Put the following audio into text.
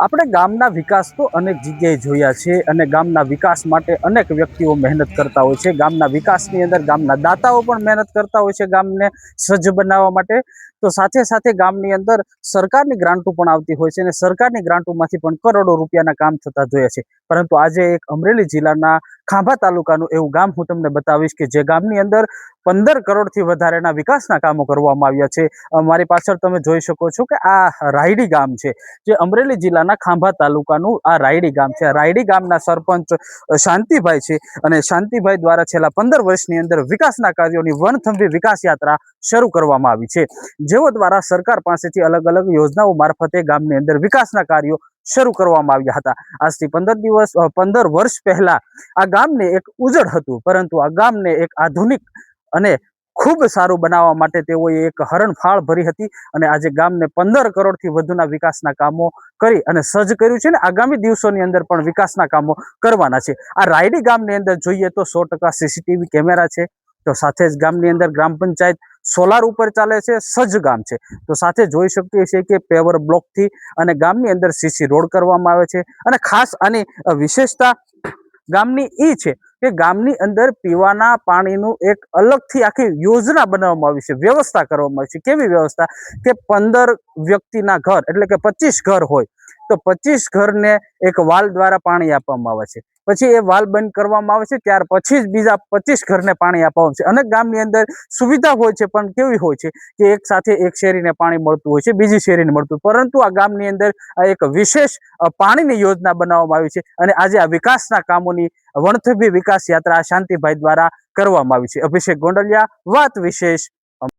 આપણે ગામના વિકાસ તો અનેક જગ્યાએ જોયા છે અને ગામના વિકાસ માટે અનેક વ્યક્તિઓ મહેનત કરતા હોય છે। ગામના વિકાસની અંદર ગામના દાતાઓ પણ મહેનત કરતા હોય છે ગામને સજ્જ બનાવવા માટે। તો સાથે સાથે ગામની અંદર સરકારની ગ્રાન્ટો પણ આવતી હોય છે અને સરકારની ગ્રાન્ટોમાંથી પણ કરોડો રૂપિયાના કામ થતા જોયા છે। પરંતુ આજે એક અમરેલી જિલ્લાના ખાંભા તાલુકાનું એવું ગામ હું તમને બતાવીશ કે જે ગામની અંદર 15 કરોડથી વધારેના વિકાસના કામો કરવામાં આવ્યા છે। મારી પાછળ તમે જોઈ શકો છો કે આ રાયડી ગામ છે, જે અમરેલી જિલ્લાના ખાંભા તાલુકાનું આ રાયડી ગામ છે। આ રાયડી ગામના સરપંચ શાંતિભાઈ છે અને શાંતિભાઈ દ્વારા છેલ્લા 15 વર્ષની અંદર વિકાસના કાર્યોની વનથંભી વિકાસ યાત્રા શરૂ કરવામાં આવી છે, જેઓ દ્વારા સરકાર પાસેથી અલગ અલગ યોજનાઓ મારફતે ગામની અંદર વિકાસના કાર્યો શરૂ કરવામાં આવ્યા હતા। આજથી 15 વર્ષ પહેલા આ ગામને એક ઉજળ હતું, પરંતુ આ ગામને એક આધુનિક અને ખૂબ સારું બનાવવા માટે તેઓએ એક હરણફાળ ભરી હતી અને આજે ગામને 15 કરોડથી વધુના વિકાસના કામો કરી અને સજ્જ કર્યું છે ને આગામી દિવસોની અંદર પણ વિકાસના કામો કરવાના છે। આ રાયડી ગામની અંદર જોઈએ તો 100% સીસીટીવી કેમેરા છે, તો સાથે જ ગામની અંદર ગ્રામ પંચાયત સોલાર ઉપર ચાલે છે, સજ્જ ગામ છે। તો સાથે જોઈ શકીએ છીએ કે પેવર બ્લોકથી અને ગામની અંદર સીસી રોડ કરવામાં આવે છે અને ખાસ આની વિશેષતા ગામની એ છે કે ગામની અંદર પીવાના પાણીનું એક અલગથી આખી યોજના બનાવવામાં આવી છે, વ્યવસ્થા કરવામાં આવી છે। કેવી વ્યવસ્થા કે 15 વ્યક્તિના ઘર એટલે કે 25 ઘર હોય તો 25 ઘરને એક વાલ દ્વારા પાણી આપવામાં આવે છે, પછી એ વાલ બંધ કરવામાં આવે છે, ત્યાર પછી જ બીજા 25 ઘરને પાણી આપવામાં છે। અને ગામની અંદર સુવિધા હોય છે પણ કેવી હોય છે કે એક સાથે એક શેરીને પાણી મળતું હોય છે, બીજી શેરીને મળતું, પરંતુ આ ગામની અંદર એક વિશેષ પાણીની યોજના બનાવવામાં આવી છે અને આજે આ વિકાસના કામોની વણથંભી વિકાસ યાત્રા શાંતિભાઈ દ્વારા કરવામાં આવી છે। અભિષેક ગોંડલિયા, વાત વિશેષ,